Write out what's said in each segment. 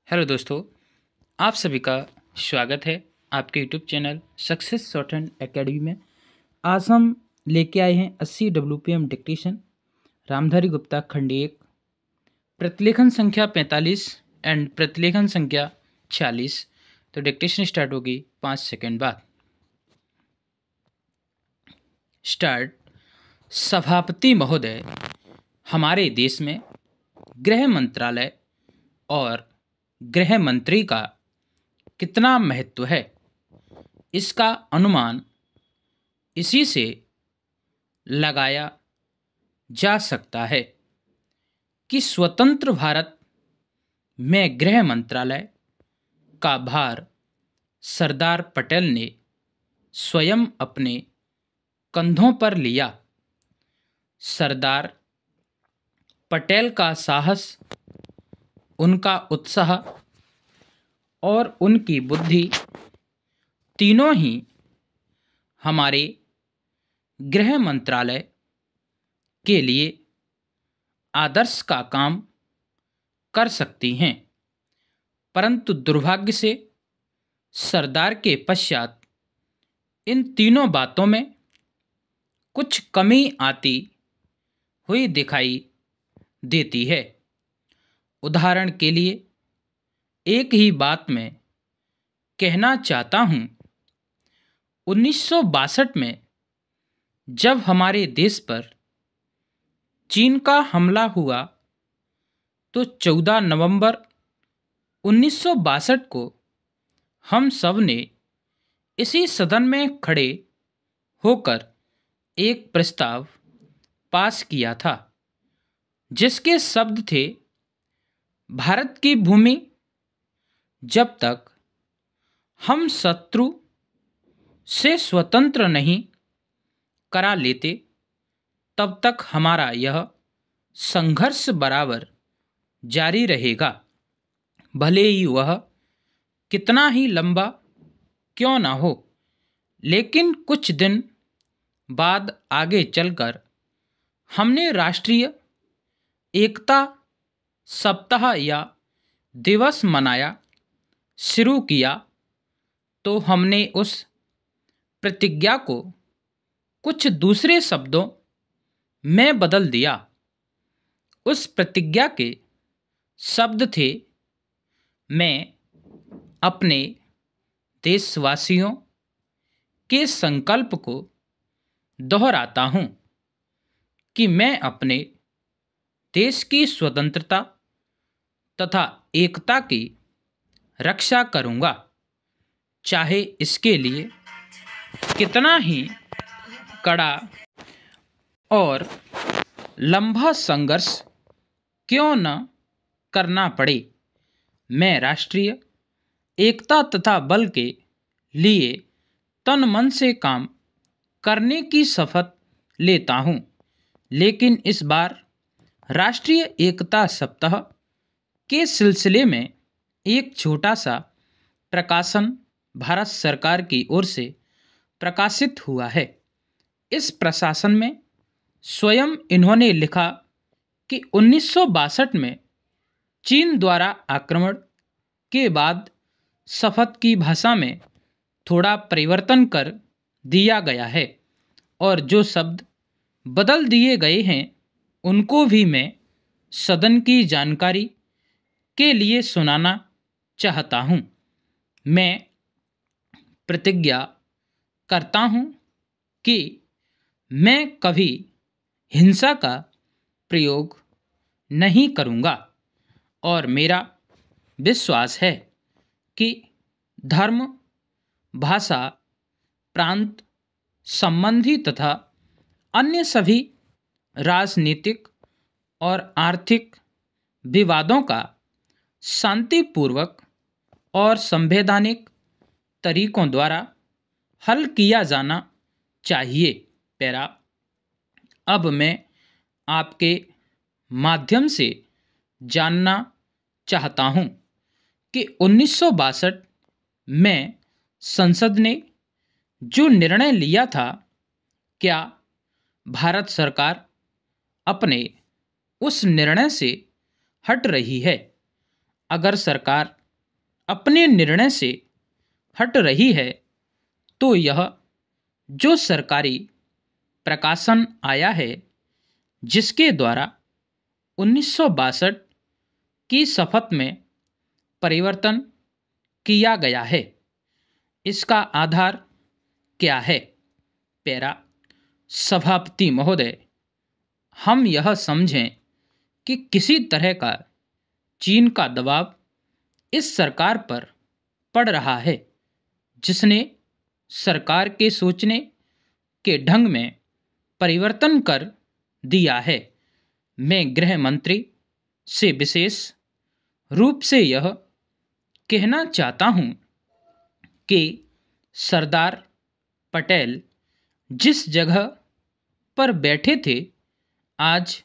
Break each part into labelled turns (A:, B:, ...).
A: Hello दोस्तों, आप सभी का स्वागत है आपके YouTube channel success shorthand academy में। आज हम लेके आए हैं 80 WPM डिक्टेशन रामधारी गुप्ता खंड 1 प्रतिलेखन संख्या 45 एंड प्रतिलेखन संख्या 46। तो डिक्टेशन स्टार्ट होगी 5 सेकंड बाद। स्टार्ट। सभापति महोदय, हमारे देश में गृह मंत्रालय और गृह मंत्री का कितना महत्व है, इसका अनुमान इसी से लगाया जा सकता है कि स्वतंत्र भारत में गृह मंत्रालय का भार सरदार पटेल ने स्वयं अपने कंधों पर लिया। सरदार पटेल का साहस, उनका उत्साह और उनकी बुद्धि तीनों ही हमारे गृह मंत्रालय के लिए आदर्श का काम कर सकती हैं। परंतु दुर्भाग्य से सरदार के पश्चात इन तीनों बातों में कुछ कमी आती हुई दिखाई देती है। उदाहरण के लिए एक ही बात मैं कहना चाहता हूँ। 1962 में जब हमारे देश पर चीन का हमला हुआ तो 14 नवंबर 1962 को हम सब ने इसी सदन में खड़े होकर एक प्रस्ताव पास किया था, जिसके शब्द थे, भारत की भूमि जब तक हम शत्रु से स्वतंत्र नहीं करा लेते तब तक हमारा यह संघर्ष बराबर जारी रहेगा, भले ही वह कितना ही लंबा क्यों ना हो। लेकिन कुछ दिन बाद आगे चलकर हमने राष्ट्रीय एकता सप्ताह या दिवस मनाया शुरू किया तो हमने उस प्रतिज्ञा को कुछ दूसरे शब्दों में बदल दिया। उस प्रतिज्ञा के शब्द थे, मैं अपने देशवासियों के संकल्प को दोहराता हूँ कि मैं अपने देश की स्वतंत्रता तथा एकता की रक्षा करूँगा, चाहे इसके लिए कितना ही कड़ा और लंबा संघर्ष क्यों न करना पड़े। मैं राष्ट्रीय एकता तथा बल के लिए तन मन से काम करने की शपथ लेता हूँ। लेकिन इस बार राष्ट्रीय एकता सप्ताह के सिलसिले में एक छोटा सा प्रकाशन भारत सरकार की ओर से प्रकाशित हुआ है। इस प्रशासन में स्वयं इन्होंने लिखा कि 1962 में चीन द्वारा आक्रमण के बाद शपथ की भाषा में थोड़ा परिवर्तन कर दिया गया है और जो शब्द बदल दिए गए हैं उनको भी मैं सदन की जानकारी के लिए सुनाना चाहता हूँ। मैं प्रतिज्ञा करता हूँ कि मैं कभी हिंसा का प्रयोग नहीं करूँगा और मेरा विश्वास है कि धर्म, भाषा, प्रांत संबंधी तथा अन्य सभी राजनीतिक और आर्थिक विवादों का शांतिपूर्वक और संवैधानिक तरीकों द्वारा हल किया जाना चाहिए। पैरा। अब मैं आपके माध्यम से जानना चाहता हूँ कि 1962 में संसद ने जो निर्णय लिया था, क्या भारत सरकार अपने उस निर्णय से हट रही है? अगर सरकार अपने निर्णय से हट रही है तो यह जो सरकारी प्रकाशन आया है जिसके द्वारा 1962 की शपथ में परिवर्तन किया गया है, इसका आधार क्या है? पैरा, सभापति महोदय, हम यह समझें कि किसी तरह का चीन का दबाव इस सरकार पर पड़ रहा है जिसने सरकार के सोचने के ढंग में परिवर्तन कर दिया है। मैं गृह मंत्री से विशेष रूप से यह कहना चाहता हूं कि सरदार पटेल जिस जगह पर बैठे थे, आज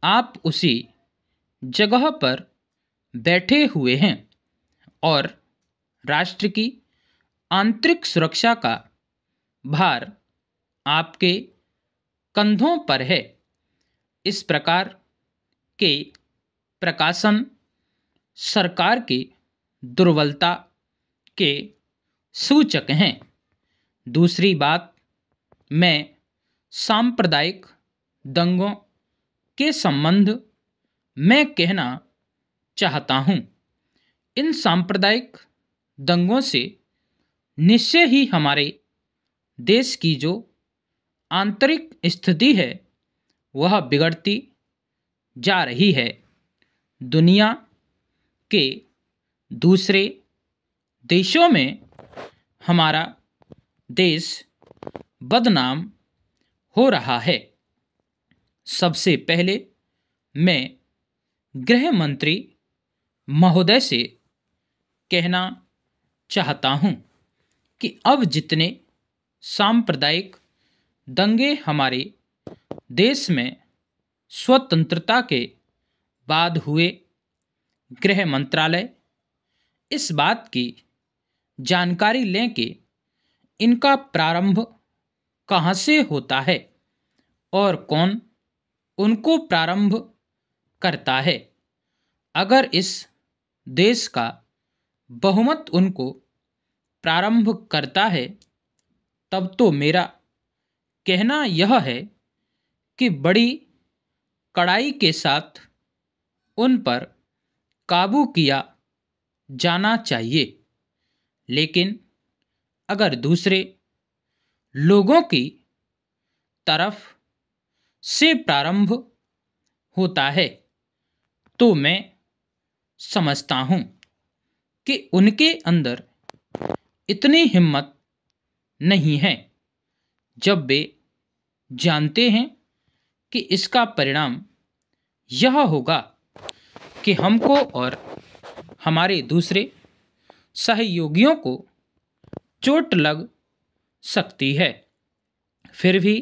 A: आप उसी जगह पर बैठे हुए हैं और राष्ट्र की आंतरिक सुरक्षा का भार आपके कंधों पर है। इस प्रकार के प्रकाशन सरकार की दुर्बलता के सूचक हैं। दूसरी बात, मैं सांप्रदायिक दंगों के संबंध में कहना चाहता हूं। इन सांप्रदायिक दंगों से निश्चय ही हमारे देश की जो आंतरिक स्थिति है वह बिगड़ती जा रही है। दुनिया के दूसरे देशों में हमारा देश बदनाम हो रहा है। सबसे पहले मैं गृह मंत्री महोदय से कहना चाहता हूं कि अब जितने सांप्रदायिक दंगे हमारे देश में स्वतंत्रता के बाद हुए, गृह मंत्रालय इस बात की जानकारी लें कि इनका प्रारंभ कहां से होता है और कौन उनको प्रारंभ करता है। अगर इस देश का बहुमत उनको प्रारंभ करता है तब तो मेरा कहना यह है कि बड़ी कड़ाई के साथ उन पर काबू किया जाना चाहिए। लेकिन अगर दूसरे लोगों की तरफ से प्रारंभ होता है तो मैं समझता हूं कि उनके अंदर इतनी हिम्मत नहीं है जब वे जानते हैं कि इसका परिणाम यह होगा कि हमको और हमारे दूसरे सहयोगियों को चोट लग सकती है। फिर भी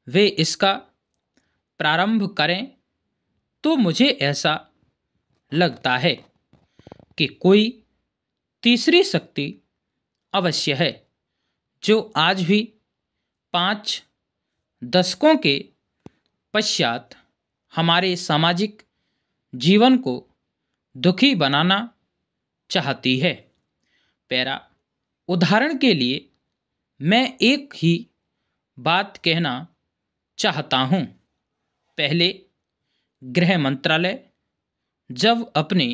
A: वे इसका प्रारंभ करें तो मुझे ऐसा लगता है कि कोई तीसरी शक्ति अवश्य है जो आज भी 5 दशकों के पश्चात हमारे सामाजिक जीवन को दुखी बनाना चाहती है। पैरा, उदाहरण के लिए मैं एक ही बात कहना चाहता हूं। पहले गृह मंत्रालय जब अपनी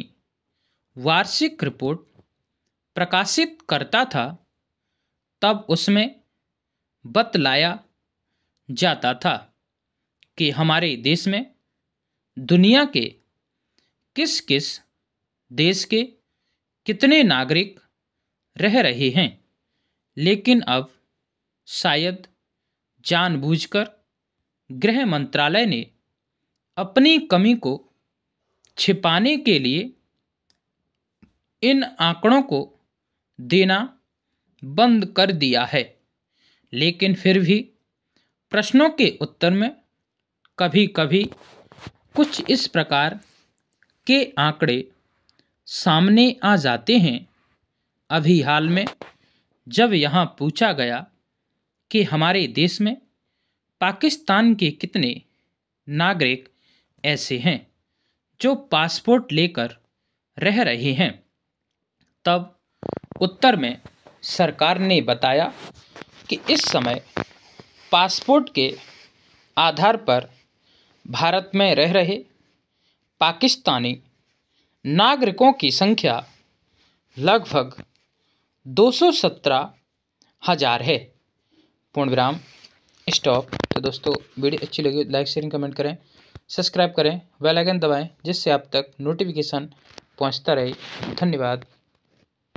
A: वार्षिक रिपोर्ट प्रकाशित करता था तब उसमें बतलाया जाता था कि हमारे देश में दुनिया के किस किस देश के कितने नागरिक रह रहे हैं। लेकिन अब शायद जानबूझकर गृह मंत्रालय ने अपनी कमी को छिपाने के लिए इन आंकड़ों को देना बंद कर दिया है। लेकिन फिर भी प्रश्नों के उत्तर में कभी कभी कुछ इस प्रकार के आंकड़े सामने आ जाते हैं। अभी हाल में जब यहाँ पूछा गया कि हमारे देश में पाकिस्तान के कितने नागरिक ऐसे हैं जो पासपोर्ट लेकर रह रहे हैं, तब उत्तर में सरकार ने बताया कि इस समय पासपोर्ट के आधार पर भारत में रह रहे पाकिस्तानी नागरिकों की संख्या लगभग 217,000 है। पूर्ण विराम, स्टॉप। तो दोस्तों, वीडियो अच्छी लगी लाइक शेयरिंग कमेंट करें, सब्सक्राइब करें, बेल आइकन दबाएं जिससे आप तक नोटिफिकेशन पहुंचता रहे। धन्यवाद।